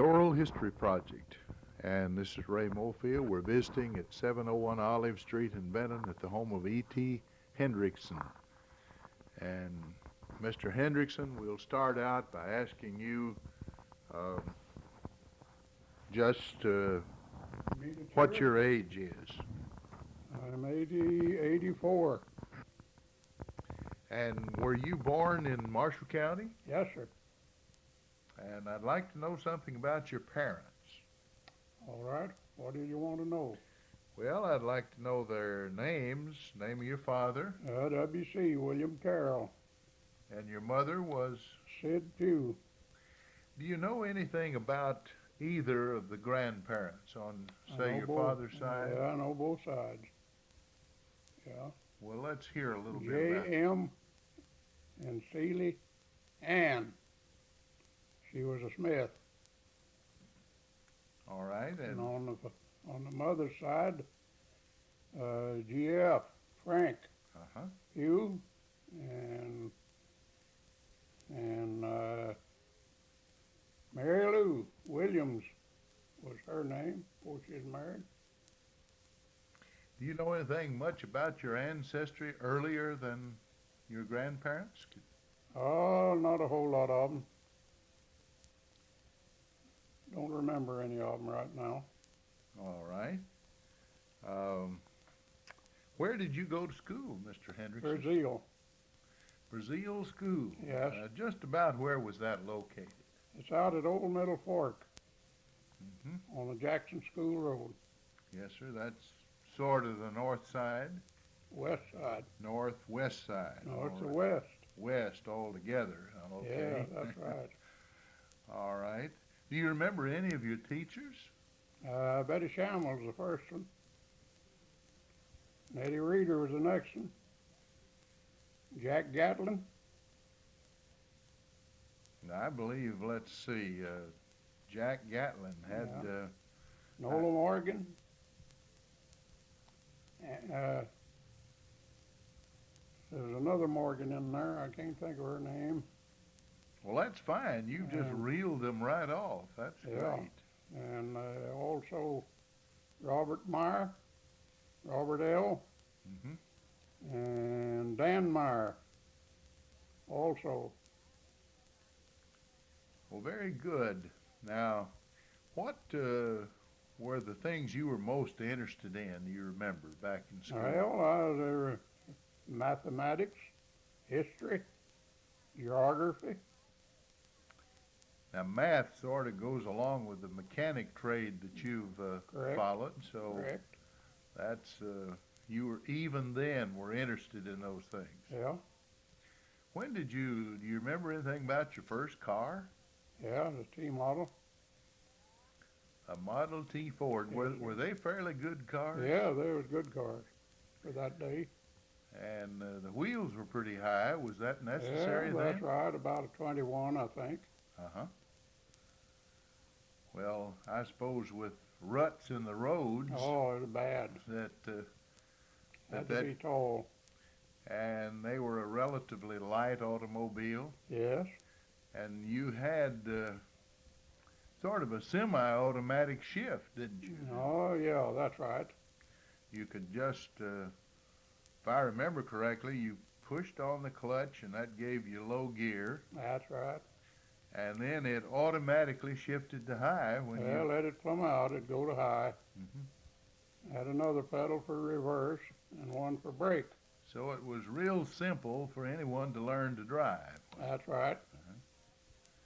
The Oral History Project. And this is Ray Mofield. We're visiting at 701 Olive Street in Benton at the home of E.T. Hindrickson. And Mr. Hindrickson, we'll start out by asking you just what your age is. I'm 84. And were you born in Marshall County? Yes, sir. And I'd like to know something about your parents. All right. What do you want to know? Well, I'd like to know their names, name of your father. W.C. William Carroll. And your mother was? Sid Pugh. Do you know anything about either of the grandparents on, say, your father's side? Yeah, I know both sides. Yeah. Well, let's hear a little bit about it. J.M. and Seeley Ann. She was a Smith. All right. And on the mother's side, G.F. Frank Pugh and Mary Lou Williams was her name before she was married. Do you know anything much about your ancestry earlier than your grandparents? Oh, not a whole lot of them. Don't remember any of them right now. All right. Where did you go to school, Mr. Hendrickson? Brazil. Brazil School? Yes. Just about where was that located? It's out at Old Middle Fork on the Jackson School Road. Yes, sir. That's sort of the north side? West side. Northwest side. No, it's the west. West altogether. Okay. Yeah, that's right. All right. Do you remember any of your teachers? Betty Shamel was the first one. Eddie Reeder was the next one. Jack Gatlin. I believe, let's see, Jack Gatlin had... Nola Morgan. There's another Morgan in there. I can't think of her name. Well, that's fine. You just reeled them right off. That's great. And also Robert Meyer, Robert L., and Dan Meyer also. Well, very good. Now, what were the things you were most interested in, you remember, back in school? Well, there were mathematics, history, geography. Now, math sort of goes along with the mechanic trade that you've followed, so that's, you were, even then, were interested in those things. Yeah. When do you remember anything about your first car? Yeah, the T model. A Model T Ford. Were they fairly good cars? Yeah, they was good cars for that day. And the wheels were pretty high. Was that necessary then? Yeah, that's right. About a 21, I think. Well, I suppose with ruts in the roads. Oh, it was bad. Had to be tall. And they were a relatively light automobile. Yes. And you had sort of a semi-automatic shift, didn't you? Oh, yeah, that's right. You could just, if I remember correctly, you pushed on the clutch and that gave you low gear. That's right. And then it automatically shifted to high when you... let it plumb out, it'd go to high. Had another pedal for reverse and one for brake. So it was real simple for anyone to learn to drive. That's right.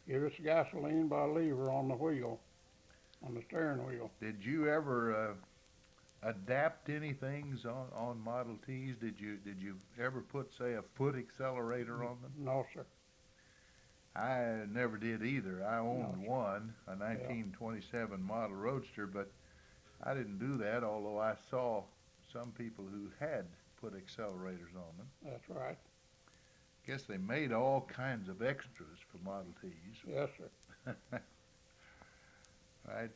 Give us gasoline by lever on the wheel, on the steering wheel. Did you ever adapt any things on Model Ts? Did you ever put, say, a foot accelerator on them? No, sir. I never did either. I owned one, a 1927 Model Roadster, but I didn't do that, although I saw some people who had put accelerators on them. That's right. Guess they made all kinds of extras for Model Ts. Yes, sir. Right.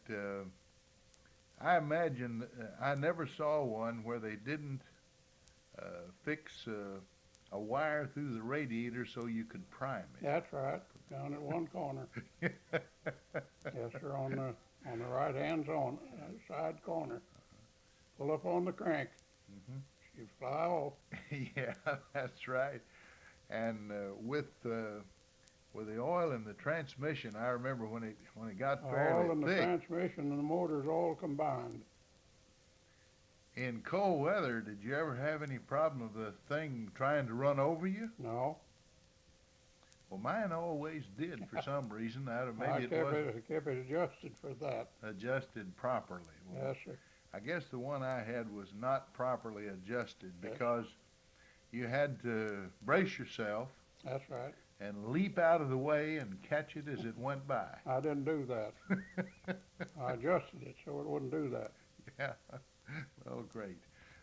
I imagine, I never saw one where they didn't fix a wire through the radiator so you could prime it. That's right. Down at one corner. Yes, sir, on the crank. Mhm. She'd fly off. Yeah, that's right. And with the oil in the transmission, I remember when it got fairly All in the thick. transmission and the motors all combined. In cold weather, did you ever have any problem of the thing trying to run over you? No, Well, mine always did for some reason. I don't, I maybe it wasn't kept it adjusted for that. adjusted properly. Well, Yes, sir. I guess the one I had was not properly adjusted Yes. because you had to brace yourself That's right. and leap out of the way and catch it as it went by. I didn't do that. I adjusted it so it wouldn't do that. Yeah. Well, great.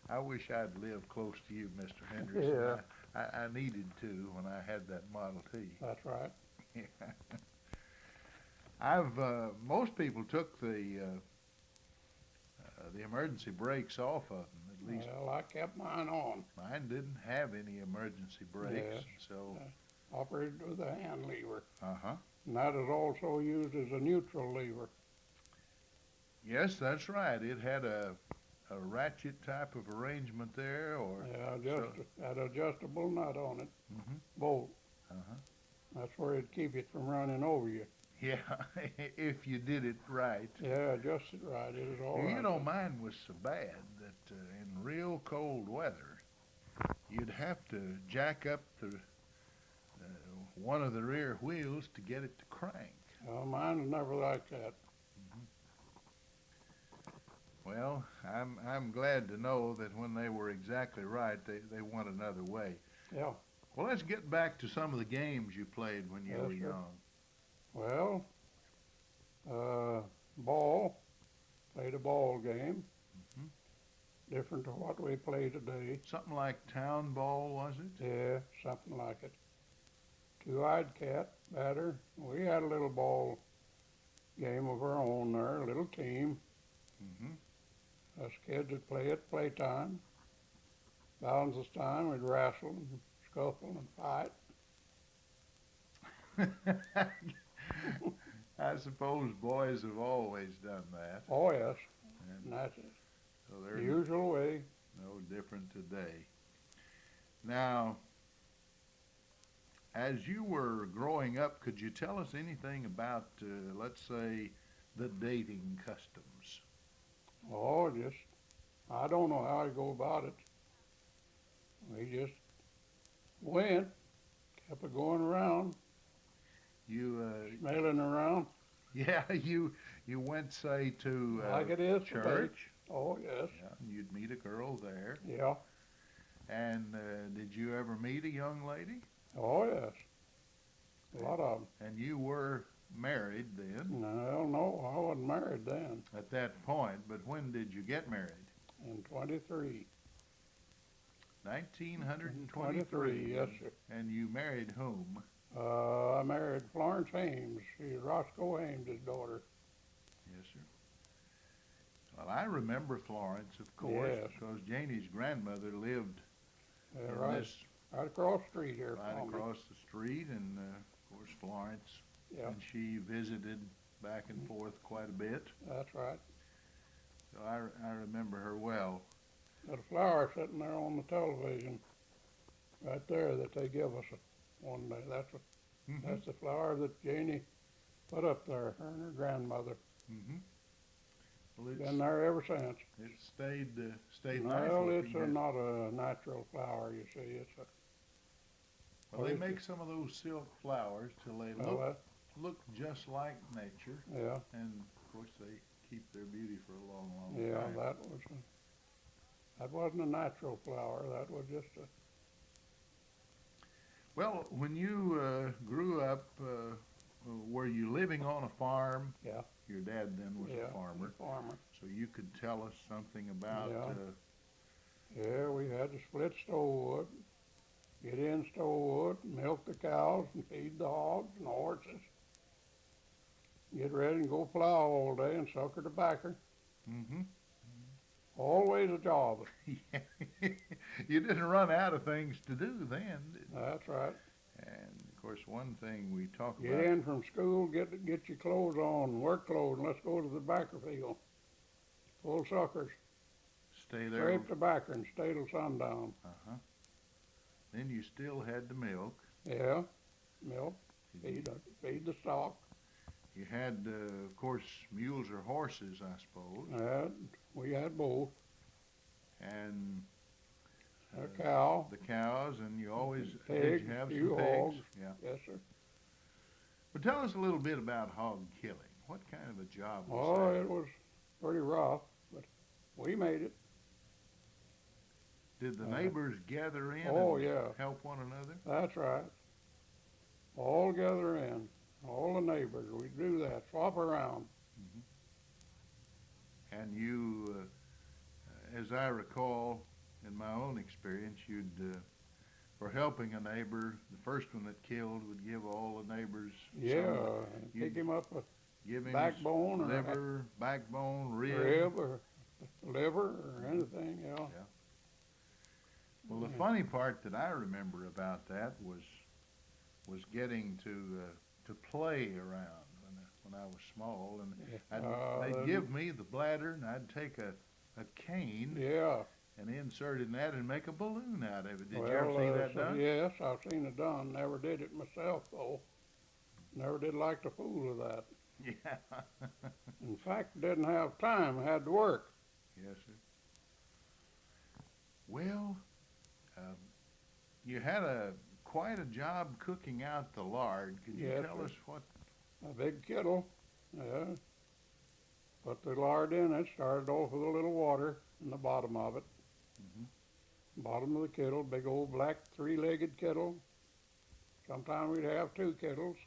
I wish I'd lived close to you, Mr. Hendrickson. Yeah. I needed to when I had that Model T. That's right. Most people took the emergency brakes off of them. At least Well, I kept mine on. mine didn't have any emergency brakes, Yes. so. Operated with a hand lever. Uh-huh. And that is also used as a neutral lever. Yes, that's right. It had a ratchet type of arrangement there, or. Yeah, had adjustable nut on it. Mhm. Bolt. Uh-huh. That's where it'd keep it from running over you. Yeah, if you did it right. Yeah, adjusted right. It was all right. You know, mine was so bad that in real cold weather, you'd have to jack up the one of the rear wheels to get it to crank. Well, mine was never like that. Well, I'm glad to know that when they were exactly right, they went another way. Yeah. Well, let's get back to some of the games you played when you Yes, were sir. young. Well, ball. Played a ball game. Mhm. Different to what we play today. Something like town ball, was it? Yeah, something like it. Two-eyed cat, batter. We had a little ball game of our own there, a little team. Mm-hmm. Us kids would play at playtime. Balance of time, we'd wrestle and scuffle and fight. I suppose boys have always done that. Oh, yes, and And that's it. so The they're usual way. no different today. Now, as you were growing up, could you tell us anything about, let's say, the dating customs? Oh, I don't know how to go about it. We just went, kept it going around, You, smelling around, yeah, you went, say, to like it is today. church. Oh, yes, Yeah, and you'd meet a girl there. yeah, And did you ever meet a young lady? oh, yes. A lot of them. And you were married then No, I wasn't married then. at that point, but when did you get married? In 23. 1923. Yes, sir. And you married whom? I married Florence Ames. She's Roscoe Ames' daughter. Yes, sir. Well, I remember Florence, of course, Yes. because Janie's grandmother lived in Right, this right across the street here right from me. across the street, and of course Florence, Yeah, and she visited back and forth quite a bit. that's right. So I remember her well. Got a flower sitting there on the television, right there, that they give us one day. Mhm. That's the flower that Janie put up there, her and her grandmother. Mhm. Well, Been there ever since. it stayed Well, nicely it's from here. not a natural flower, you see. It's a, Well, they make some of those silk flowers till they well, look just like nature, yeah, and of course they keep their beauty for a long, long yeah, time. that wasn't a natural flower. That was just a, Well, when you grew up, were you living on a farm? yeah, Your dad then was yeah, a farmer, farmer. so you could tell us something about. Yeah. Yeah, we had to split stove wood, get in stove wood, milk the cows and feed the hogs and horses. Get ready and go plow all day and sucker tobacco. Mm-hmm. Always a job. You didn't run out of things to do then, did you? That's right. And of course, one thing we talk Get about. in from school, get your clothes on, work clothes, and let's go to the tobacco field. Full suckers. stay there. Scrape the backer and stay till sundown. Uh-huh. Then you still had the milk. Yeah, milk, feed the stock. You had, of course, mules or horses, I suppose. We had both. And A cow. the cows, and you always Pigs, did you have few some pigs? hogs. Yeah. Yes, sir. But tell us a little bit about hog killing. What kind of a job was Oh, that? it was pretty rough, but we made it. Did the neighbors gather in Oh, and yeah. help one another? That's right. All gather in. All the neighbors. We do that. Swap around. And you, as I recall, in my own experience, you'd, for helping a neighbor, the first one that killed would give all the neighbors Yeah, some, pick him up a give him backbone or liver, backbone, rib or liver or anything, yeah. Well, the funny part that I remember about that was getting to play around when I was small, and they'd give me the bladder, and I'd take a cane Yeah. and insert it in that and make a balloon out of it. Did Well, you ever see that done? Yes, I've seen it done. Never did it myself, though. Never did like to fool with that. Yeah. In fact, didn't have time. Had to work. Yes, sir. Well, you had quite a job cooking out the lard. Could you Yes, tell sir. us what? A big kettle. Yeah. Put the lard in it. Started off with a little water in the bottom of it. Bottom of the kettle, big old black three-legged kettle. Sometimes we'd have two kettles.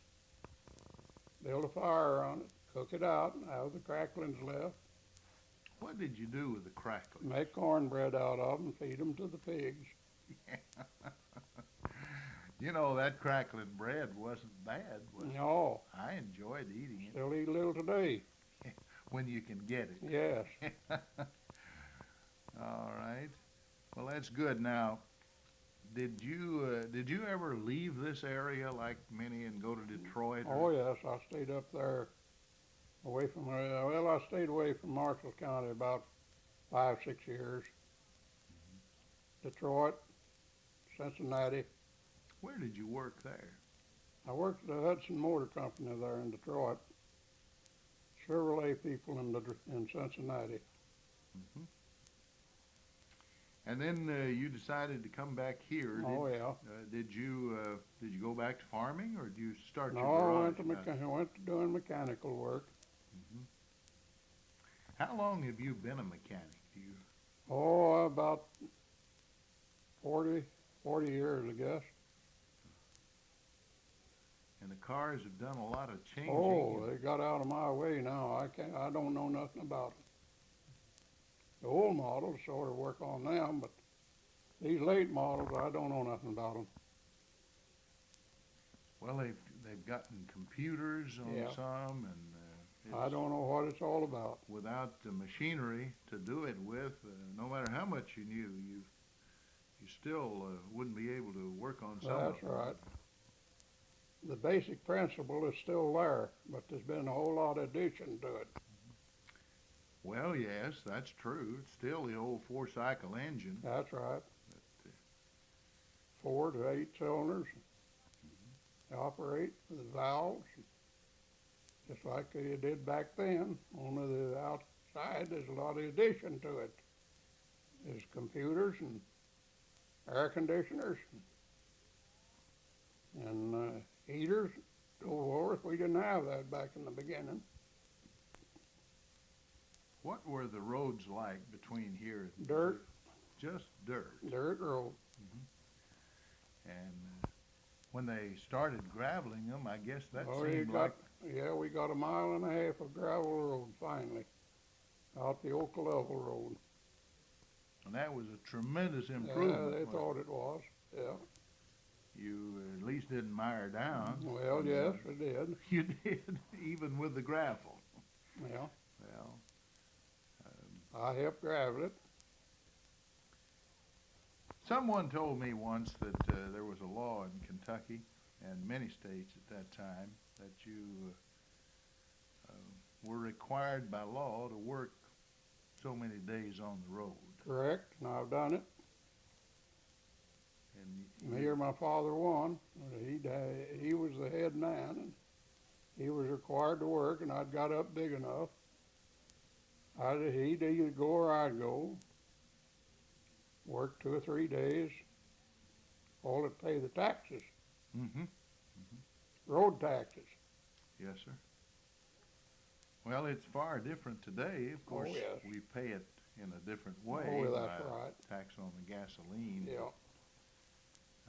Build a fire on it, cook it out, have the cracklings left. What did you do with the crackling? Make cornbread out of them, feed them to the pigs. You know, that crackling bread wasn't bad, was it? No, I enjoyed eating it still eat a little today. when you can get it. Yes. All right. Well, that's good. Now, did you ever leave this area like many and go to Detroit? Oh yes, I stayed up there away from, I stayed away from Marshall County about 5-6 years. Detroit, Cincinnati. Where did you work there? I worked at the Hudson Motor Company there in Detroit. Chevrolet people in Cincinnati. And then you decided to come back here. Oh yeah. Did you go back to farming, or did you start No, your I garage? went to doing mechanical work. How long have you been a mechanic? Do you? Oh, about 40 years, I guess. And the cars have done a lot of changing. Oh, they got out of my way now. I don't know nothing about it. The old models sort of work on them, but these late models, I don't know nothing about them. Well, they've gotten computers on Yeah. some, and I don't know what it's all about. without the machinery to do it with, no matter how much you knew, you still wouldn't be able to work on some of That's them. right. The basic principle is still there, but there's been a whole lot of addition to it. Well, yes, that's true. It's still the old four-cycle engine. That's right. 4 to 8 cylinders. They operate with valves, just like they did back then. Only the outside, there's a lot of addition to it. There's computers and air conditioners and heaters, so forth. We didn't have that back in the beginning. What were the roads like between here? Dirt. Just dirt. Dirt road. And when they started graveling them, I guess that Oh, seemed like we got 1.5 miles of gravel road finally, out the Oak Level Road. and that was a tremendous Yeah, improvement. they wasn't thought it? it was. Yeah. You at least didn't mire down. Well, yes, we did. You did, even with the gravel. Yeah. Well, I helped gravel it. someone told me once that there was a law in Kentucky and many states at that time that you were required by law to work so many days on the road. Correct, and I've done it. And Me or my father won. He was the head man, and he was required to work, and I'd got up big enough. He'd either go or I'd go. Work 2 or 3 days. All to pay the taxes, Mm-hmm. road taxes. Yes, sir. Well, it's far different today. Of course, yes. we pay it in a different way. Oh, that's by right. Tax on the gasoline. Yeah.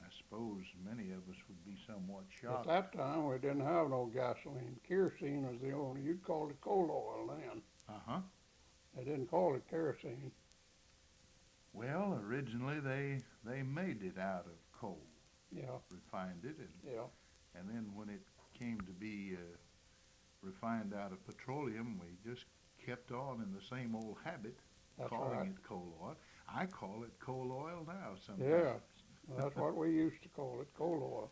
I suppose many of us would be somewhat At shocked. that time, we didn't have no gasoline. Kerosene was the only, you'd call it coal oil then. Uh-huh. They didn't call it kerosene. Well, originally they made it out of coal, Yeah, refined it, yeah, and then when it came to be refined out of petroleum, we just kept on in the same old habit, that's calling right. it coal oil. I call it coal oil now sometimes. Yeah. That's what we used to call it, coal oil.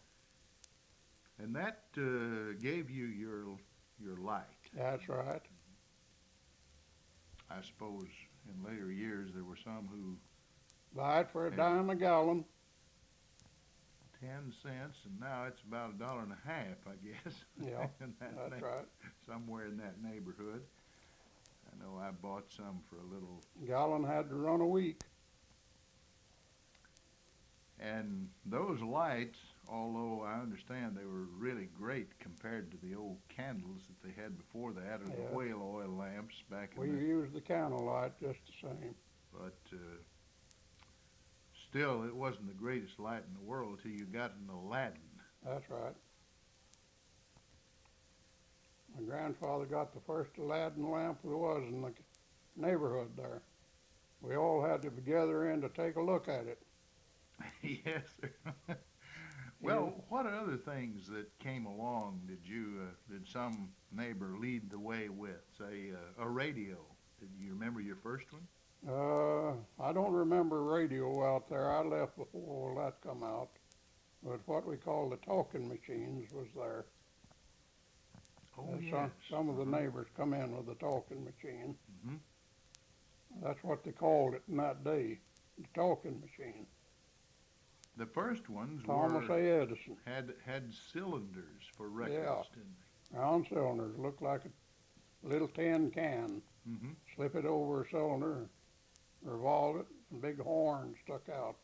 And that gave you your light. That's right. I suppose in later years there were some who Buy it for a Yeah. dime a gallon. 10 cents, and now it's about $1.50, I guess. Yeah, in that that's right. Somewhere in that neighborhood. I know I bought some for a little, Gallon had to run a week. and those lights, although I understand they were really great compared to the old candles that they had before that, or Yeah. the whale oil lamps back in We the, used the candlelight just the same. but still, it wasn't the greatest light in the world till you got an Aladdin. That's right. My grandfather got the first Aladdin lamp there was in the neighborhood there. We all had to gather in to take a look at it. Yes, sir. Well, what other things that came along did some neighbor lead the way with? Say, a radio. Did you remember your first one? I don't remember radio out there. I left before all that come out. But what we call the talking machines was there. Oh, And yes. some of the neighbors come in with a talking machine. Hmm. That's what they called it in that day, the talking machine. The first ones Thomas were, A. Edison. had cylinders for records, Yeah. didn't Round cylinders, looked like a little tin can. they? Mm-hmm. Slip it over a cylinder, revolve it, and big horn stuck out.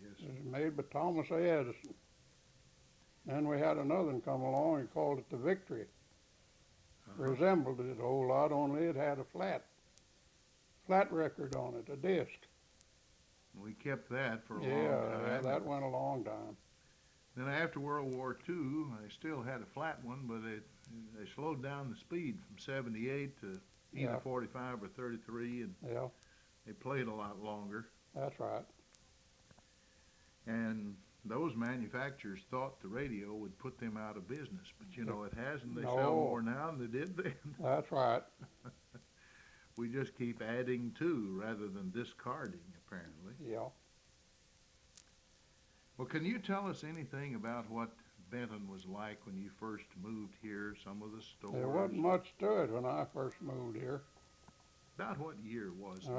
Yes. It was made by Thomas A. Edison. Then we had another one come along and called it the Victory. Uh-huh. Resembled it a whole lot, only it had a flat record on it, a disc. We kept that for a long Yeah, time. that went a long time. Then after World War II, they still had a flat one, but they slowed down the speed from 78 to either Yeah. 45 or 33, and Yeah, they played a lot longer. that's right. And those manufacturers thought the radio would put them out of business, but you know it hasn't. They No. sell more now than they did then. That's right. We just keep adding to rather than discarding, apparently. Yeah. Well, can you tell us anything about what Benton was like when you first moved here? Some of the stores. There wasn't much to it when I first moved here. About what year was it?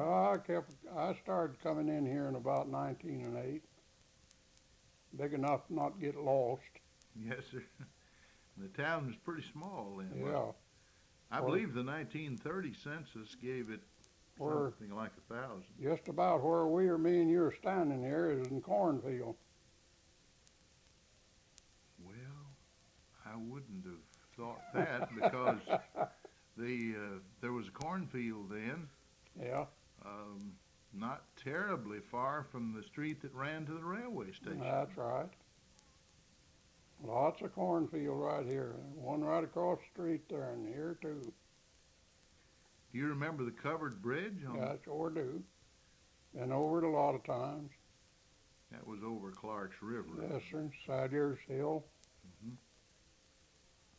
I started coming in here in about 1908. Big enough to not get lost. Yes, sir. The town was pretty small then. wasn't Yeah. it? I believe the 1930 census gave it Where something like 1,000. just about where me and you are standing here is in cornfield. Well, I wouldn't have thought that because there was a cornfield then, Yeah, not terribly far from the street that ran to the railway station. that's right. Lots of cornfield right here. One right across the street there, and here too. Do you remember the covered bridge? Yeah, I sure do. Been over it a lot of times. That was over Clark's River. Yes, sir. Sadier's Hill. Mhm.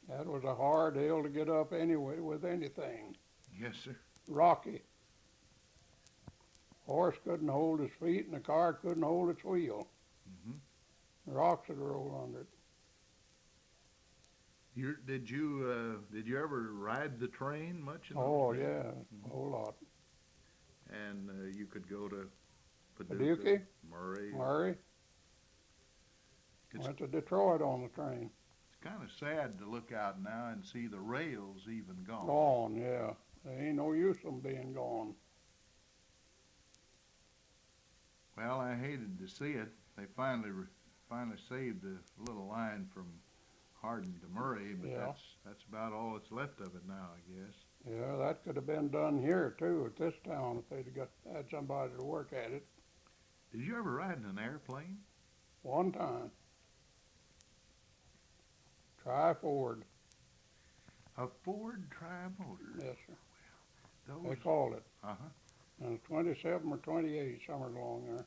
That was a hard hill to get up anyway with anything. Yes, sir. Rocky. Horse couldn't hold his feet, and the car couldn't hold its wheel. Hmm. The rocks would roll under it. Did you ever ride the train much? In those Oh days? yeah, a whole lot. and you could go to Paducah, Murray. Murray. It's, Went to Detroit on the train. it's kind of sad to look out now and see the rails even gone. Gone, yeah. There ain't no use them being gone. Well, I hated to see it. They finally saved the little line from Hardin to Murray, but Yeah. that's about all that's left of it now, I guess. Yeah, that could have been done here too, at this town, if they'd had somebody to work at it. Did you ever ride in an airplane? One time. Tri-Ford. A Ford Tri-Motor. Yes, sir. Those. They called it. Uh-huh. And 27 or 28, somewhere along there.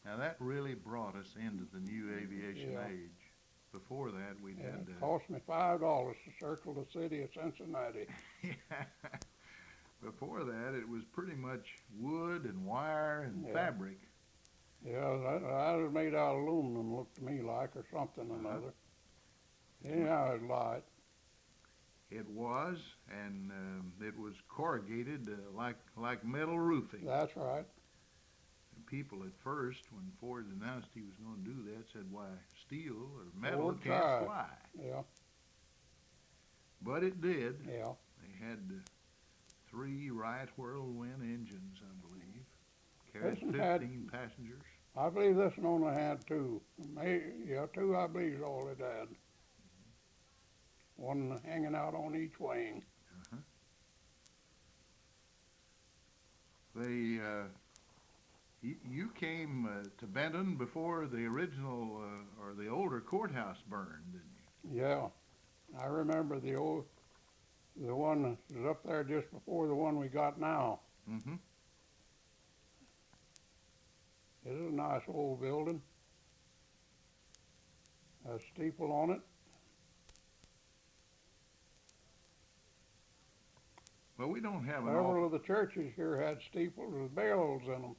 Now that really brought us into the new aviation Yeah. age. Before that, we Yeah, did. it cost me $5 to circle the city of Cincinnati. Before that, it was pretty much wood and wire and Yeah. fabric. Yeah, that was made out of aluminum, looked to me like, or something or Uh-huh. another. Anyhow, it was light. It was, and it was corrugated like metal roofing. That's right. And people at first, when Ford announced he was going to do that, said, "Why, steel or metal Ford can't tried. fly." Yeah, But it did. yeah. They had 3 Wright whirlwind engines, I believe. Carried Listen, had- 15 passengers. I believe this one only had 2. Yeah, 2 I believe is all it had. One hanging out on each wing. Uh-huh. They, you came to Benton before the original or the older courthouse burned, didn't you? Yeah, I remember the one that was up there just before the one we got now. Mm-hmm. It is a nice old building. Has a steeple on it. Well, we don't have an Several of the churches here had steeples with bells in them.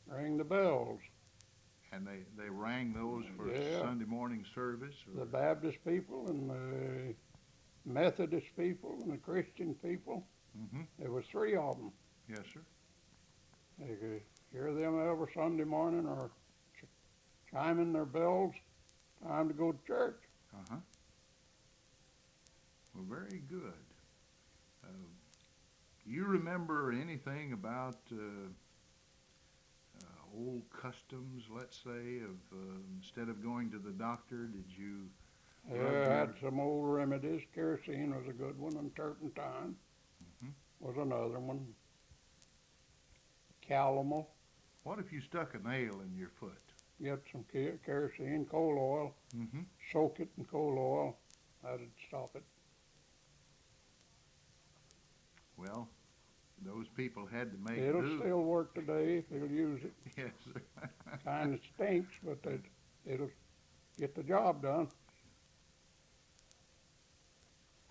Ring the bells. and they rang those for Yeah. Sunday morning service. Or, The Baptist people and the Methodist people and the Christian people. mm-hmm. There was 3 of them. Yes, sir. You could hear them every Sunday morning or chiming their bells. Time to go to church. Uh-huh. Well, very good. You remember anything about old customs, let's say, of instead of going to the doctor, did you? Yeah, I had some old remedies. Kerosene was a good one, and turpentine Mhm. was another one. Calomel. What if you stuck a nail in your foot? Get some kerosene, coal oil, Mm-hmm. soak it in coal oil. That'd stop it. Well, those people had to make It'll do. still work today if they'll use it. Yes, sir. Kind of stinks, but it'll get the job done.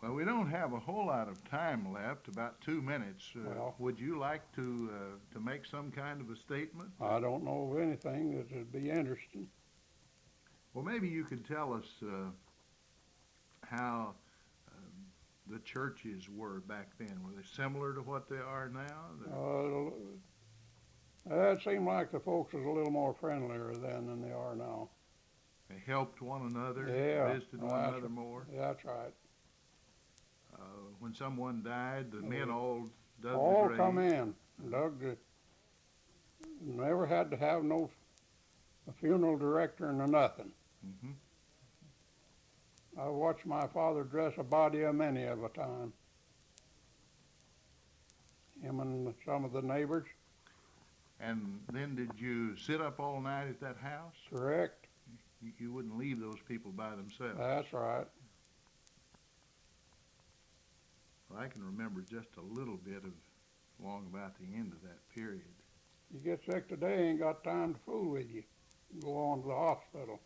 Well, we don't have a whole lot of time left, about 2 minutes. Well- Would you like to make some kind of a statement? I don't know of anything that would be interesting. Well, maybe you could tell us how the churches were back then. Were they similar to what they are now? It seemed like the folks was a little more friendlier then than they are now. They helped one another, Yeah, visited one that's another more. That's right. When someone died, the men all dug the All grave. come in, dug the, never had to have a funeral director nor nothing. Mm-hmm. I watched my father dress a body of many of a time. Him and some of the neighbors, And then did you sit up all night at that house? correct? You wouldn't leave those people by themselves. That's right. Well, I can remember just a little bit of along about the end of that period. You get sick today, ain't got time to fool with you. Go on to the hospital.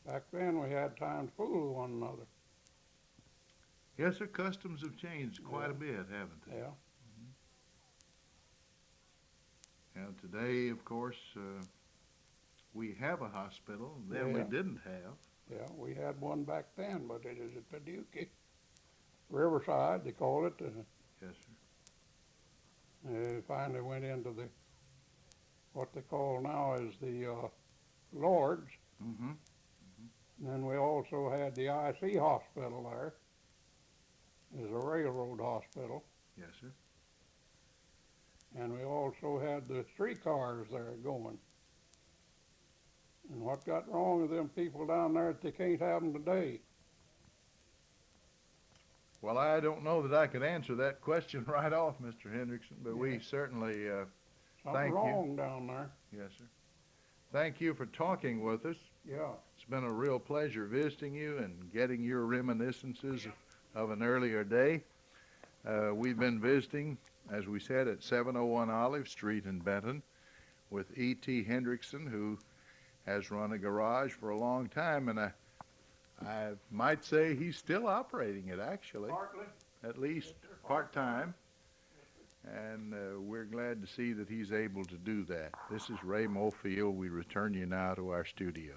Back then we had time to fool with one another. Yes, sir, customs have changed quite Yeah. a bit, haven't they? Yeah. Now, today, of course, we have a hospital. Then we Yeah. didn't have. Yeah, we had one back then, but it is at Paducah. Riverside, they call it. Yes, sir. Finally went into what they call now is the Lords. Mm-hmm. And then we also had the IC hospital there. Is a railroad hospital. Yes, sir. And we also had the streetcars there going. And what got wrong with them people down there that they can't have them today? Well, I don't know that I could answer that question right off, Mr. Hendrickson, but we Yeah. certainly Something thank you. wrong down there. Yes, sir. Thank you for talking with us. Yeah. It's been a real pleasure visiting you and getting your reminiscences of an earlier day. We've been visiting, as we said, at 701 Olive Street in Benton with E.T. Hindrickson, who has run a garage for a long time, and I might say he's still operating it, actually, Partly. at least part-time. And we're glad to see that he's able to do that. This is Ray Mofield. We return you now to our studio.